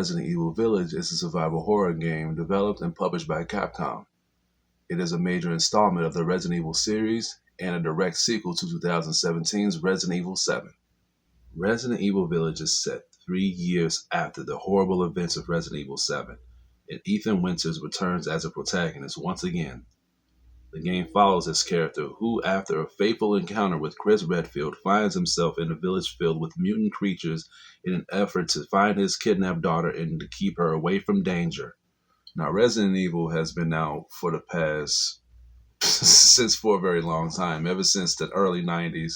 Resident Evil Village is a survival horror game developed and published by Capcom. It is a major installment of the Resident Evil series and a direct sequel to 2017's Resident Evil 7. Resident Evil Village is set 3 years after the horrible events of Resident Evil 7, and Ethan Winters returns as a protagonist once again. The game follows his character, who, after a fateful encounter with Chris Redfield, finds himself in a village filled with mutant creatures in an effort to find his kidnapped daughter and to keep her away from danger. Now, Resident Evil has been out for the past, since for a very long time, ever since the early 90s.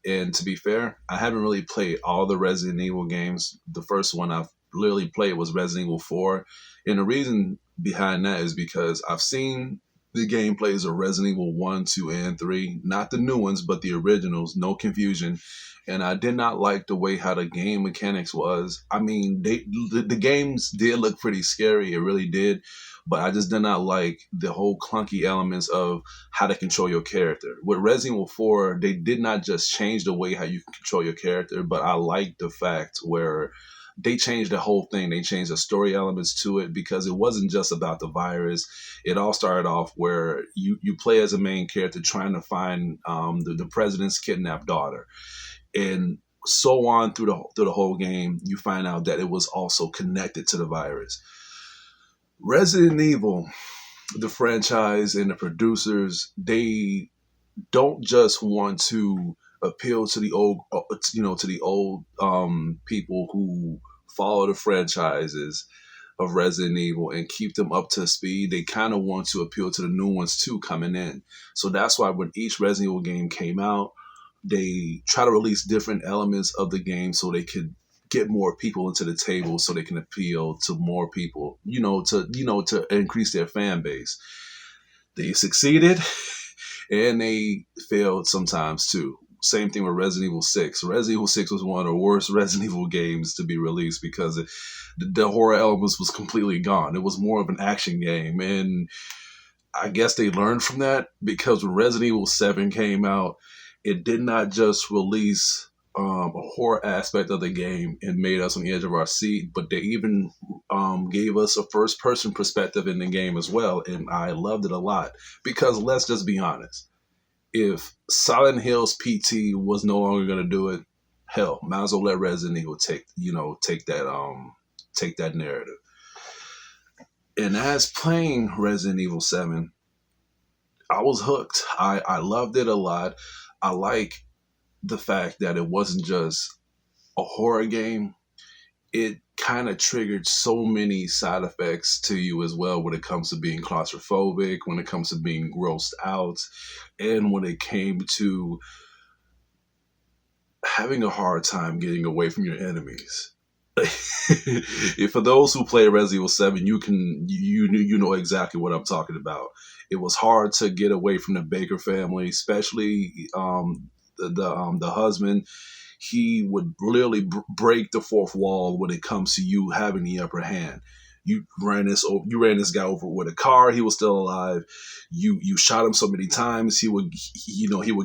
And to be fair, I haven't really played all the Resident Evil games. The first one I've literally played was Resident Evil 4. And the reason behind that is because I've seen the gameplays of Resident Evil 1, 2, and 3. Not the new ones, but the originals. No confusion. And I did not like the way how the game mechanics was. I mean, the games did look pretty scary. It really did. But I just did not like the whole clunky elements of how to control your character. With Resident Evil 4, they did not just change the way how you can control your character, but I like the fact where they changed the whole thing. They changed the story elements to it because it wasn't just about the virus. It all started off where you play as a main character trying to find the president's kidnapped daughter. And so on through the whole game, you find out that it was also connected to the virus. Resident Evil, the franchise and the producers, they don't just want to appeal to the old, people who follow the franchises of Resident Evil and keep them up to speed. They kind of want to appeal to the new ones too coming in. So that's why when each Resident Evil game came out, they try to release different elements of the game so they could get more people into the table, so they can appeal to more people, to increase their fan base. They succeeded and they failed sometimes too. Same thing with Resident Evil 6. Resident Evil 6 was one of the worst Resident Evil games to be released because the horror elements was completely gone. It was more of an action game, and I guess they learned from that because when Resident Evil 7 came out, it did not just release a horror aspect of the game and made us on the edge of our seat, but they even gave us a first-person perspective in the game as well, and I loved it a lot because let's just be honest. If Silent Hill's PT was no longer going to do it, hell, might as well let Resident Evil take that narrative. And as playing Resident Evil 7, I was hooked. I loved it a lot. I like the fact that it wasn't just a horror game. It kind of triggered so many side effects to you as well when it comes to being claustrophobic, when it comes to being grossed out, and when it came to having a hard time getting away from your enemies. For those who play Resident Evil 7, you know exactly what I'm talking about. It was hard to get away from the Baker family, especially the husband. He would literally break the fourth wall when it comes to you having the upper hand. You ran this guy over with a car. He was still alive. You shot him so many times. He would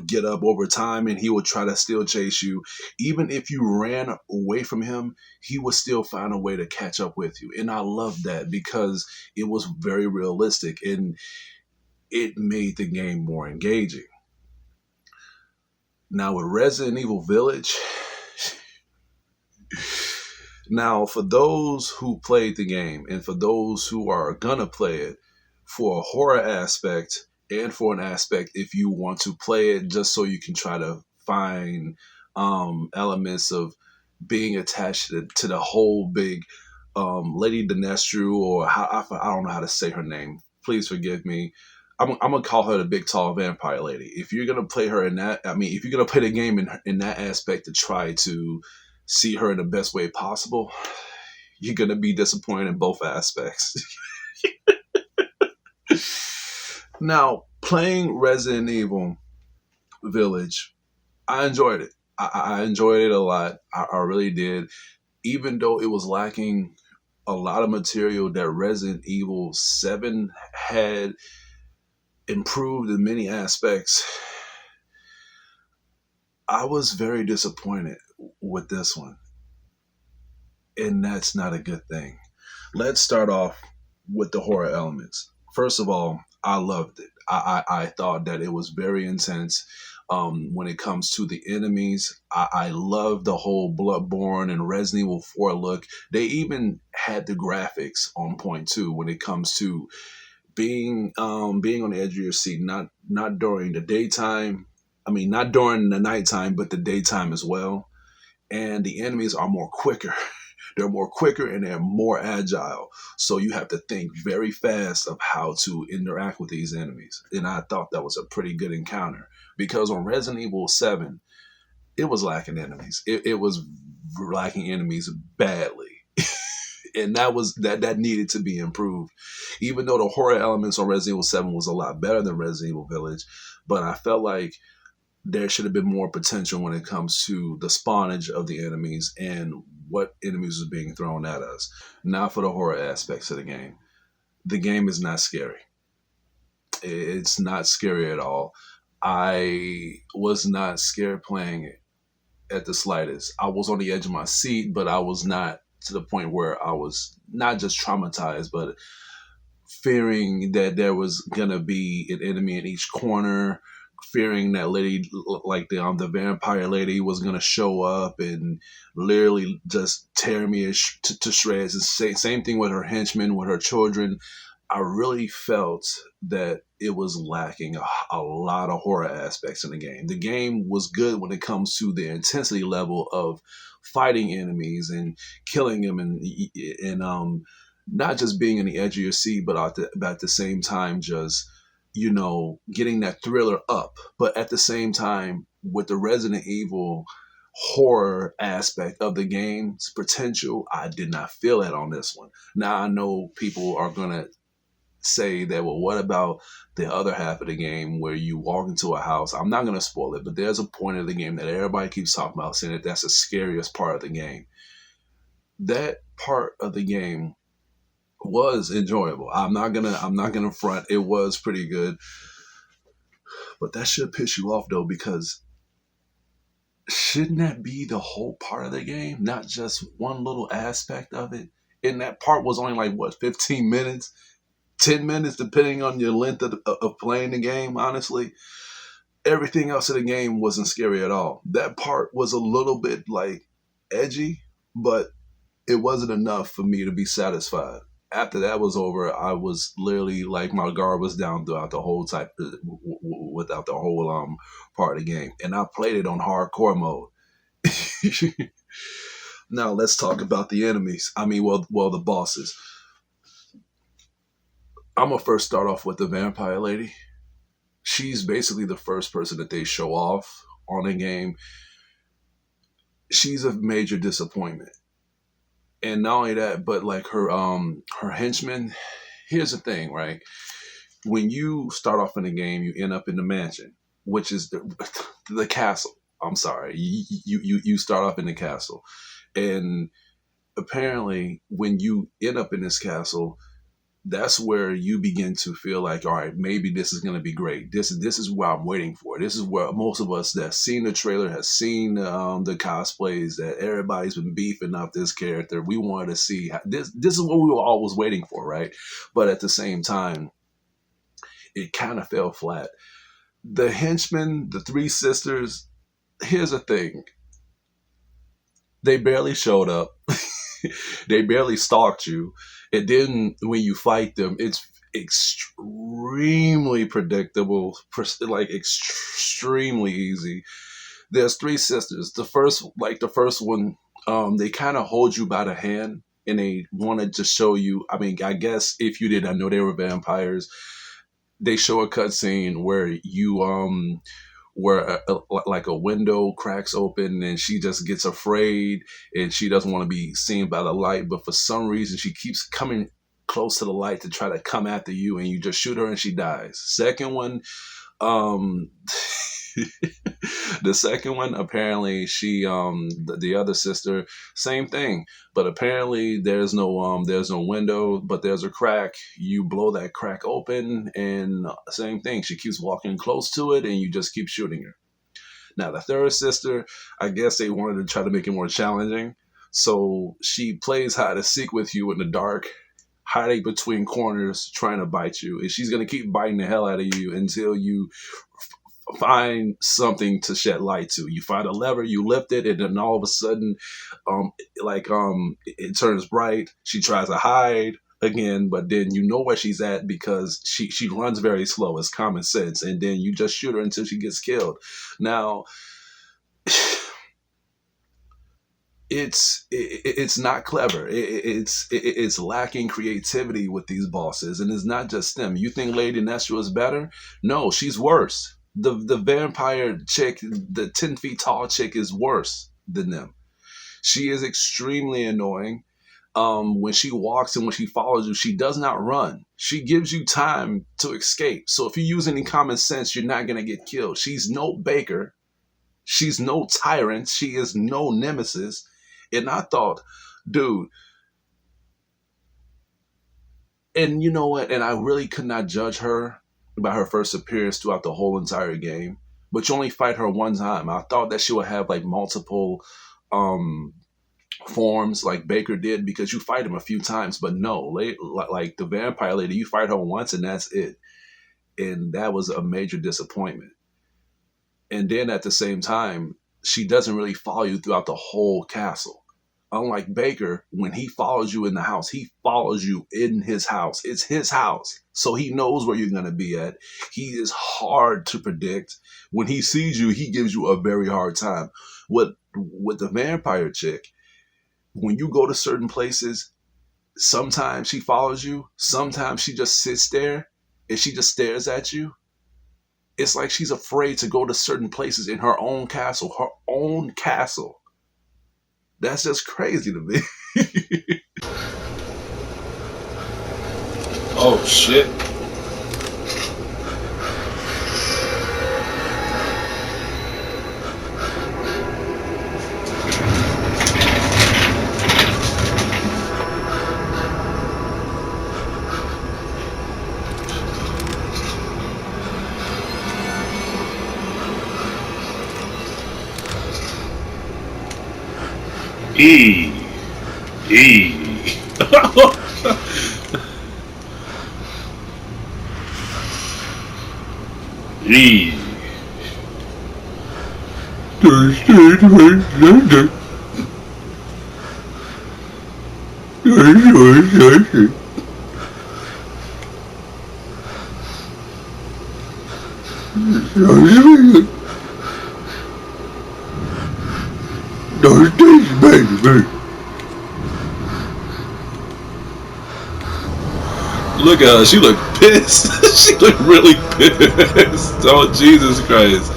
get up over time and he would try to still chase you. Even if you ran away from him, he would still find a way to catch up with you. And I loved that because it was very realistic and it made the game more engaging. Now with Resident Evil Village, now for those who played the game and for those who are gonna play it, for a horror aspect and for an aspect if you want to play it just so you can try to find elements of being attached to the whole big Lady Dinestru, or I don't know how to say her name. Please forgive me. I'm gonna call her the big tall vampire lady. If you're gonna play her in that, if you're gonna play the game in that aspect to try to see her in the best way possible, you're gonna be disappointed in both aspects. Now, playing Resident Evil Village, I enjoyed it. I enjoyed it a lot. I really did, even though it was lacking a lot of material that Resident Evil 7 had improved in many aspects. I was very disappointed with this one. and that's not a good thing. Let's start off with the horror elements. First of all, I loved it. I thought that it was very intense. When it comes to the enemies, I love the whole Bloodborne and Resident Evil 4 look. They even had the graphics on point too when it comes to being on the edge of your seat, not during the daytime. I mean, not during the nighttime, but the daytime as well. And the enemies are more quicker. They're more quicker and they're more agile. So you have to think very fast of how to interact with these enemies. And I thought that was a pretty good encounter because on Resident Evil 7, it was lacking enemies. It was lacking enemies badly. And that needed to be improved. Even though the horror elements on Resident Evil 7 was a lot better than Resident Evil Village, but I felt like there should have been more potential when it comes to the spawnage of the enemies and what enemies was being thrown at us. Now for the horror aspects of the game. The game is not scary. It's not scary at all. I was not scared playing it at the slightest. I was on the edge of my seat, but I was not to the point where I was not just traumatized, but fearing that there was gonna be an enemy in each corner, fearing that lady, like the vampire lady, was gonna show up and literally just tear me to shreds. And same thing with her henchmen, with her children. I really felt that it was lacking a lot of horror aspects in the game. The game was good when it comes to the intensity level of fighting enemies and killing them, and not just being in the edge of your seat, but at the same time, just getting that thriller up. But at the same time, with the Resident Evil horror aspect of the game's potential, I did not feel that on this one. Now I know people are gonna say that, well, what about the other half of the game where you walk into a house? I'm not going to spoil it, but there's a point of the game that everybody keeps talking about, saying that that's the scariest part of the game. That part of the game was enjoyable. I'm not gonna front. It was pretty good, but that should piss you off though, because shouldn't that be the whole part of the game, not just one little aspect of it? And that part was only like what, 15 minutes? 10 minutes, depending on your length of playing the game, honestly. Everything else in the game wasn't scary at all. That part was a little bit like edgy, but it wasn't enough for me to be satisfied. After that was over, I was literally like my guard was down throughout the whole without the whole part of the game. And I played it on hardcore mode. Now let's talk about the enemies. I mean, well, the bosses. I'm gonna first start off with the vampire lady. She's basically the first person that they show off on the game. She's a major disappointment. And not only that, but like her henchmen. Here's the thing, right? When you start off in the game, you end up in the mansion, which is the castle. I'm sorry, you start off in the castle, and apparently when you end up in this castle, that's where you begin to feel like, all right, maybe this is going to be great. This is what I'm waiting for. This is where most of us that seen the trailer, has seen the cosplays, that everybody's been beefing up this character. We wanted to see this is what we were always waiting for, right? But at the same time, it kind of fell flat. The henchmen, the three sisters, here's the thing. They barely showed up. They barely stalked you. And then when you fight them, it's extremely predictable, like extremely easy. There's three sisters. The first one, they kind of hold you by the hand and they wanted to show you. I mean, I guess if you didn't know they were vampires, they show a cutscene where like a window cracks open and she just gets afraid and she doesn't want to be seen by the light, but for some reason she keeps coming close to the light to try to come after you, and you just shoot her and she dies. Second one, the second one, apparently she the other sister, same thing, but apparently there's no window, but there's a crack. You blow that crack open and same thing, she keeps walking close to it and you just keep shooting her. Now the third sister, I guess they wanted to try to make it more challenging, So she plays hide and seek with you in the dark, hiding between corners, trying to bite you. And she's going to keep biting the hell out of you until you find something to shed light to. You find a lever, you lift it, and then all of a sudden, it turns bright. She tries to hide again, but then you know where she's at because she runs very slow. It's common sense, and then you just shoot her until she gets killed. Now, it's not clever. It's lacking creativity with these bosses, and it's not just them. You think Lady Nestra is better? No, she's worse. The vampire chick, the 10 feet tall chick, is worse than them. She is extremely annoying. When she walks and when she follows you, she does not run. She gives you time to escape. So if you use any common sense, you're not gonna get killed. She's no Baker. She's no tyrant. She is no nemesis. And I thought, dude, and you know what? And I really could not judge her by her first appearance throughout the whole entire game. But you only fight her one time. I thought that she would have like multiple um forms like Baker did because you fight him a few times, but no, like the vampire lady, you fight her once and that's it. And that was a major disappointment. And then at the same time, she doesn't really follow you throughout the whole castle. Unlike Baker, when he follows you in the house, he follows you in his house. It's his house. So he knows where you're going to be at. He is hard to predict. When he sees you, he gives you a very hard time. With the vampire chick, when you go to certain places, sometimes she follows you. Sometimes she just sits there and she just stares at you. It's like she's afraid to go to certain places in her own castle. Her own castle. That's just crazy to me. Oh shit. E. E. E. Look at her. She look pissed. She look really pissed. Oh, Jesus Christ.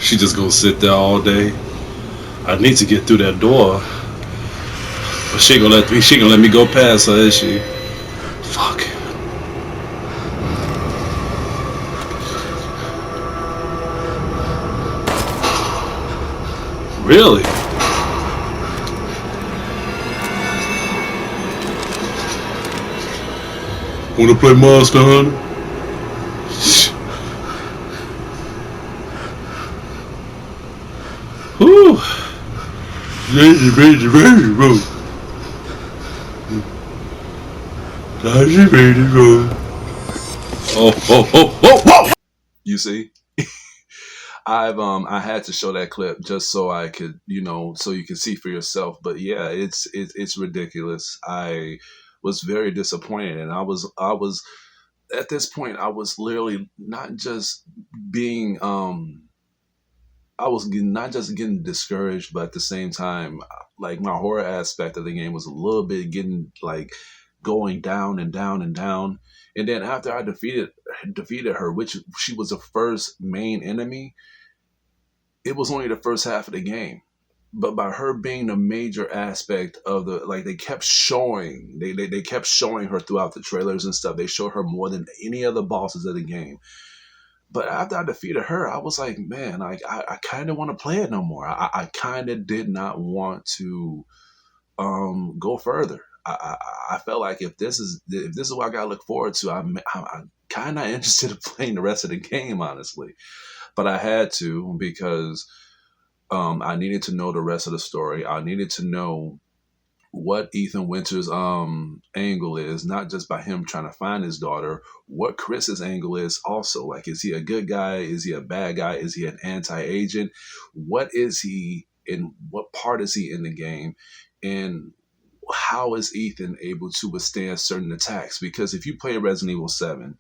She just gonna sit there all day. I need to get through that door. But she ain't gonna let me go past her, is she? Fuck. Really? Wanna play Monster Hunter? Whew. Oh. You see? I had to show that clip just so I could, so you can see for yourself. But yeah, it's ridiculous. I was very disappointed, and I was at this point I was literally not just being not just getting discouraged, but at the same time, like my horror aspect of the game was a little bit getting like going down and down and down. And then after I defeated her, which she was the first main enemy, it was only the first half of the game. But by her being the major aspect of the, like, they kept showing her throughout the trailers and stuff. They showed her more than any other bosses of the game. But after I defeated her, I was like, man, I kind of want to play it no more. I kind of did not want to go further. I felt like if this is what I gotta look forward to, I'm kind of interested in playing the rest of the game, honestly. But I had to because I needed to know the rest of the story. I needed to know what Ethan Winter's angle is, not just by him trying to find his daughter, what Chris's angle is also. Like, is he a good guy? Is he a bad guy? Is he an anti-agent? What is he in? What part is he in the game? And how is Ethan able to withstand certain attacks? Because if you play Resident Evil 7,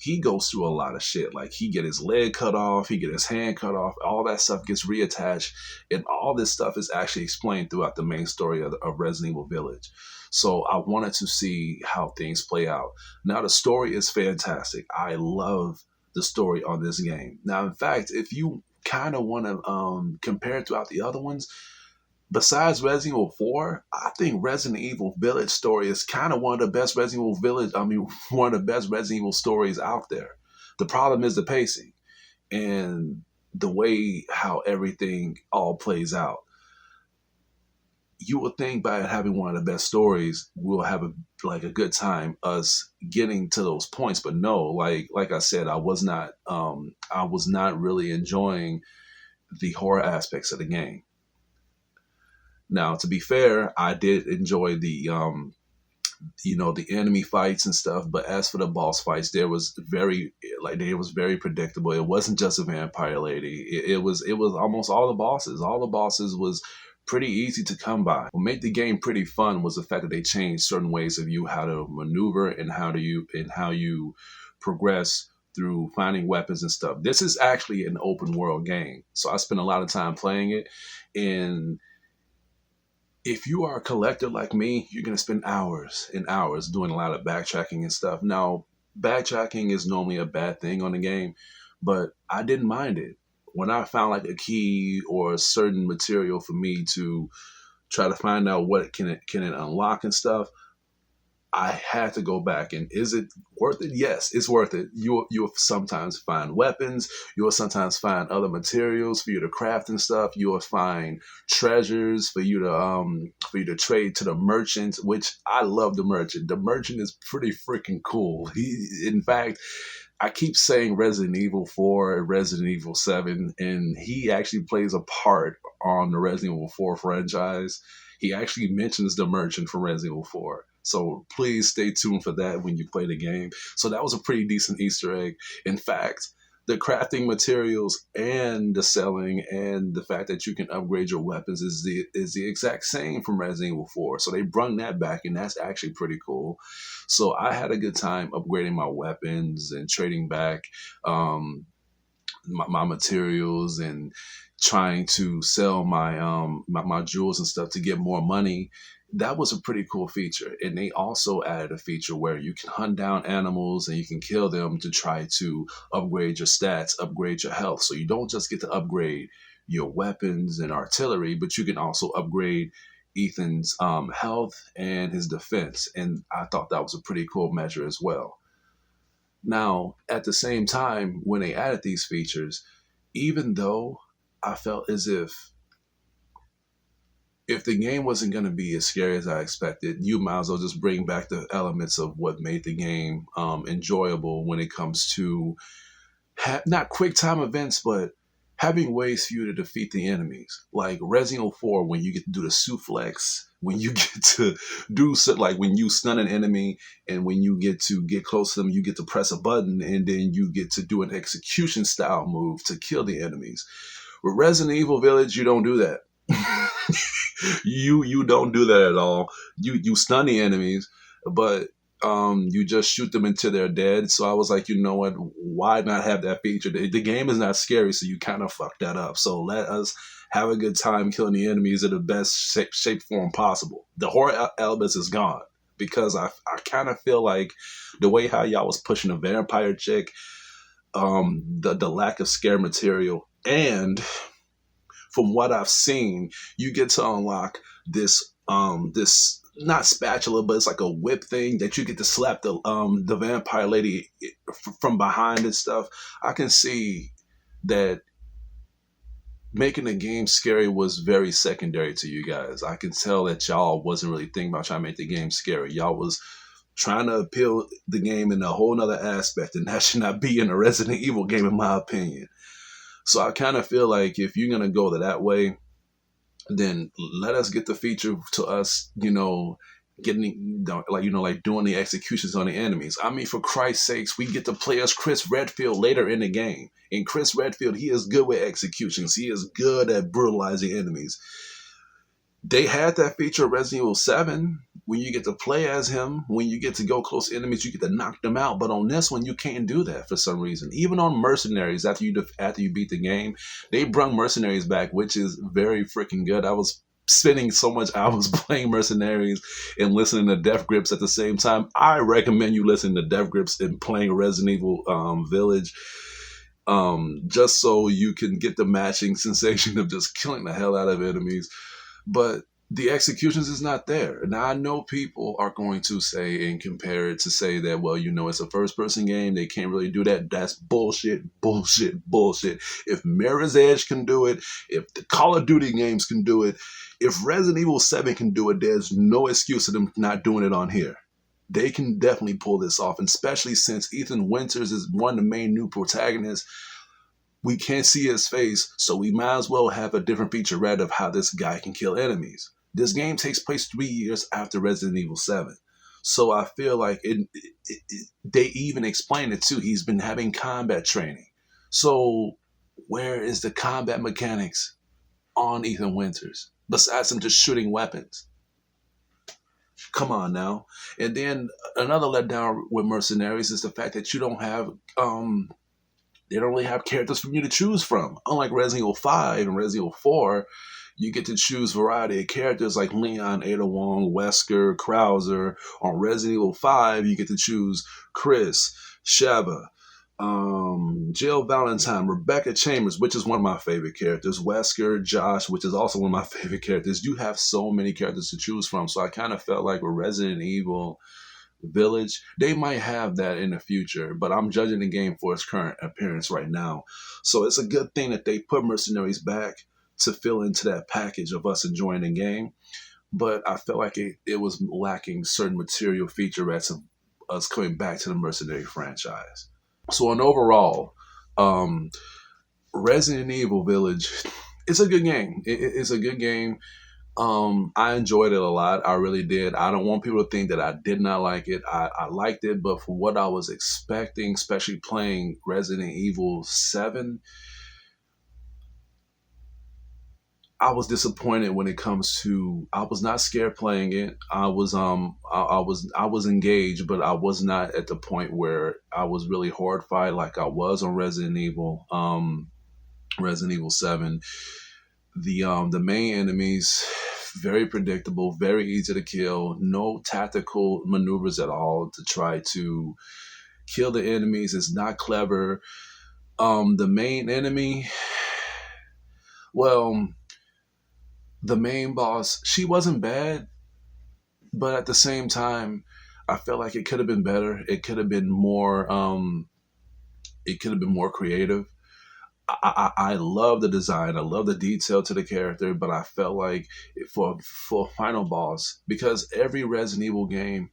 he goes through a lot of shit. Like, he get his leg cut off, he get his hand cut off, all that stuff gets reattached, and all this stuff is actually explained throughout the main story of Resident Evil Village. So I wanted to see how things play out. Now, the story is fantastic. I love the story on this game. Now, in fact, if you kind of want to compare it throughout the other ones, besides Resident Evil 4, I think Resident Evil Village story is kind of one of the best Resident Evil Village, I mean, one of the best Resident Evil stories out there. The problem is the pacing and the way how everything all plays out. You would think by having one of the best stories, we'll have a good time us getting to those points, but no, like I said, I was not really enjoying the horror aspects of the game. Now, to be fair, I did enjoy the enemy fights and stuff, but as for the boss fights, they was very predictable. It wasn't just a vampire lady. It was almost all the bosses. All the bosses was pretty easy to come by. What made the game pretty fun was the fact that they changed certain ways of you how to maneuver and how you progress through finding weapons and stuff. This is actually an open world game, so I spent a lot of time playing it. And if you are a collector like me, you're going to spend hours and hours doing a lot of backtracking and stuff. Now, backtracking is normally a bad thing on the game, but I didn't mind it. When I found like a key or a certain material for me to try to find out what can it unlock and stuff, I had to go back. And is it worth it? Yes, it's worth it. You'll sometimes find weapons. You'll sometimes find other materials for you to craft and stuff. You'll find treasures for you to trade to the merchant, which I love the merchant. The merchant is pretty freaking cool. In fact, I keep saying Resident Evil 4 and Resident Evil 7, and he actually plays a part on the Resident Evil 4 franchise. He actually mentions the merchant from Resident Evil 4. So please stay tuned for that when you play the game. So that was a pretty decent Easter egg. In fact, the crafting materials and the selling and the fact that you can upgrade your weapons is the exact same from Resident Evil 4. So they brung that back, and that's actually pretty cool. So I had a good time upgrading my weapons and trading back my materials and trying to sell my jewels and stuff to get more money. That was a pretty cool feature. And they also added a feature where you can hunt down animals and you can kill them to try to upgrade your stats, upgrade your health. So you don't just get to upgrade your weapons and artillery, but you can also upgrade Ethan's health and his defense. And I thought that was a pretty cool measure as well. Now, at the same time, when they added these features, even though I felt as if the game wasn't going to be as scary as I expected, you might as well just bring back the elements of what made the game enjoyable when it comes to not quick time events, but having ways for you to defeat the enemies. Like Resident Evil 4, when you get to do the suplex, when you get to do so, like when you stun an enemy and when you get to get close to them, you get to press a button and then you get to do an execution style move to kill the enemies. With Resident Evil Village, you don't do that. You don't do that at all. You stun the enemies, but you just shoot them until they're dead. So I was like, you know what? Why not have that feature? The game is not scary, so you kind of fucked that up. So let us have a good time killing the enemies in the best shape form possible. The horror elements is gone because I kind of feel like the way how y'all was pushing a vampire chick, the lack of scare material, and from what I've seen, you get to unlock this not spatula, but it's like a whip thing that you get to slap the vampire lady from behind and stuff. I can see that making the game scary was very secondary to you guys. I can tell that y'all wasn't really thinking about trying to make the game scary. Y'all was trying to appeal the game in a whole nother aspect, and that should not be in a Resident Evil game, in my opinion. So I kind of feel like if you're gonna go that way, then let us get the feature to us, getting like doing the executions on the enemies. I mean, for Christ's sakes, we get to play as Chris Redfield later in the game. And Chris Redfield, he is good with executions. He is good at brutalizing enemies. They had that feature of Resident Evil 7 when you get to play as him, when you get to go close to enemies, you get to knock them out. But on this one, you can't do that for some reason. Even on Mercenaries, after you beat the game, they brung Mercenaries back, which is very freaking good. I was spending so much hours playing Mercenaries and listening to Death Grips at the same time. I recommend you listen to Death Grips and playing Resident Evil Village, just so you can get the matching sensation of just killing the hell out of enemies. But the executions is not there. Now, I know people are going to say and compare it to say that, well, it's a first person game. They can't really do that. That's bullshit, bullshit, bullshit. If Mirror's Edge can do it, if the Call of Duty games can do it, if Resident Evil 7 can do it, there's no excuse to them not doing it on here. They can definitely pull this off, and especially since Ethan Winters is one of the main new protagonists. We can't see his face, so we might as well have a different featurette of how this guy can kill enemies. This game takes place 3 years after Resident Evil 7. So I feel like they even explain it too. He's been having combat training. So where is the combat mechanics on Ethan Winters? Besides him just shooting weapons. Come on now. And then another letdown with Mercenaries is the fact that you don't have they don't really have characters for you to choose from. Unlike Resident Evil 5 and Resident Evil 4, you get to choose variety of characters like Leon, Ada Wong, Wesker, Krauser. On Resident Evil 5, you get to choose Chris, Sheva, Jill Valentine, Rebecca Chambers, which is one of my favorite characters, Wesker, Josh, which is also one of my favorite characters. You have so many characters to choose from. So I kind of felt like with Resident Evil Village, they might have that in the future, but I'm judging the game for its current appearance right now. So it's a good thing that they put Mercenaries back to fill into that package of us enjoying the game. But I felt like it was lacking certain material featurettes of us coming back to the Mercenary franchise. So on overall, Resident Evil Village, it's a good game. It's a good game. I enjoyed it a lot. I really did. I don't want people to think that I did not like it. I liked it, but for what I was expecting, especially playing Resident Evil 7, I was disappointed when it comes to. I was not scared playing it. I was engaged, but I was not at the point where I was really horrified like I was on Resident Evil. Resident Evil 7. The main enemies, very predictable, very easy to kill, no tactical maneuvers at all to try to kill the enemies. It's not clever. The main enemy, well, the main boss, she wasn't bad, but at the same time, I felt like it could have been better. It could have been more. It could have been more creative. I love the design. I love the detail to the character, but I felt like for a final boss, because every Resident Evil game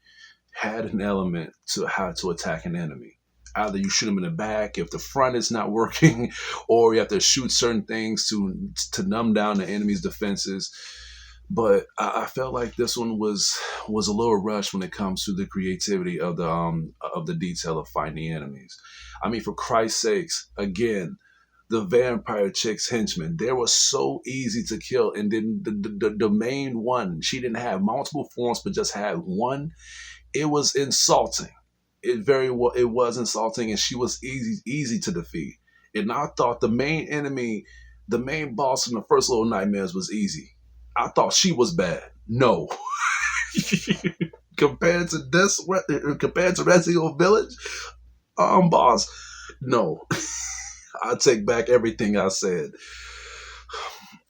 had an element to how to attack an enemy. Either you shoot them in the back if the front is not working, or you have to shoot certain things to numb down the enemy's defenses. But I felt like this one was a little rushed when it comes to the creativity of the detail of fighting the enemies. I mean, for Christ's sakes, again, the vampire chick's henchmen, they were so easy to kill. And then the main one, she didn't have multiple forms, but just had one. It was insulting. It was insulting, and she was easy to defeat. And I thought the main enemy, the main boss in the first Little Nightmares was easy. I thought she was bad. No. compared to Resident Evil Village, boss, no. I take back everything I said.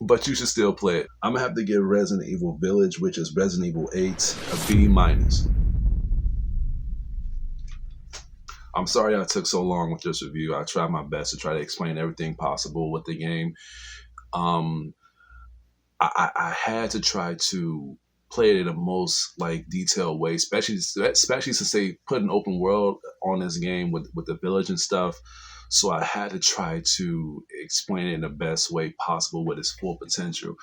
But you should still play it. I'm going to have to give Resident Evil Village, which is Resident Evil 8, a B-. I'm sorry I took so long with this review. I tried my best to try to explain everything possible with the game. Um, I had to try to play it in the most like detailed way, especially since they put an open world on this game with the village and stuff. So I had to try to explain it in the best way possible with its full potential.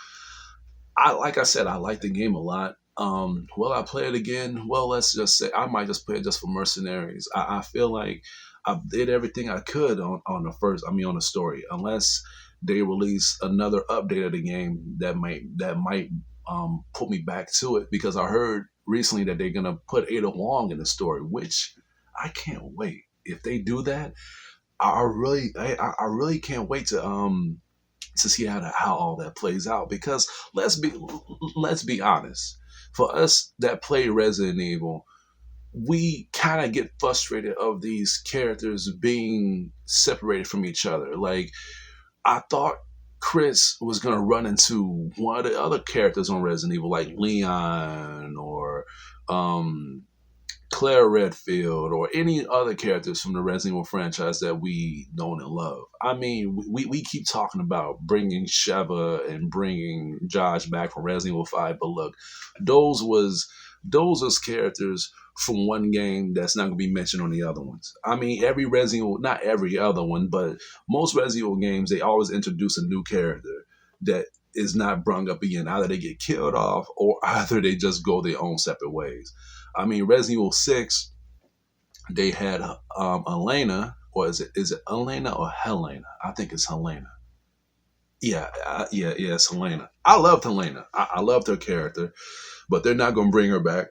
Like I said, I like the game a lot. Will I play it again? Well, let's just say I might just play it just for mercenaries. I feel like I did everything I could on the first. I mean, on the story, unless they release another update of the game that might put me back to it, because I heard recently that they're gonna put Ada Wong in the story, which I can't wait. If they do that, I really can't wait to see how all that plays out. Because let's be honest, for us that play Resident Evil, we kind of get frustrated of these characters being separated from each other. Like, I thought Chris was gonna run into one of the other characters on Resident Evil, like Leon or um, Claire Redfield or any other characters from the Resident Evil franchise that we know and love. I mean, we keep talking about bringing Sheva and bringing Josh back from Resident Evil 5, but look, those was those characters from one game that's not going to be mentioned on the other ones. I mean, every Resident Evil, not every other one, but most Resident Evil games, they always introduce a new character that is not brung up again. Either they get killed off or either they just go their own separate ways. I mean, Resident Evil 6, they had Elena, or is it Elena or Helena? I think it's Helena. Yeah, yeah, it's Helena. I loved Helena. I loved her character, but they're not going to bring her back.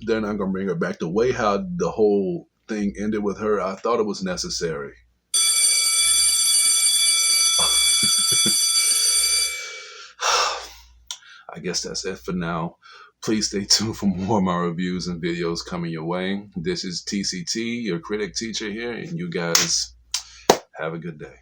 They're not going to bring her back. The way how the whole thing ended with her, I thought it was necessary. I guess that's it for now. Please stay tuned for more of my reviews and videos coming your way. This is TCT, your critic teacher here, and you guys have a good day.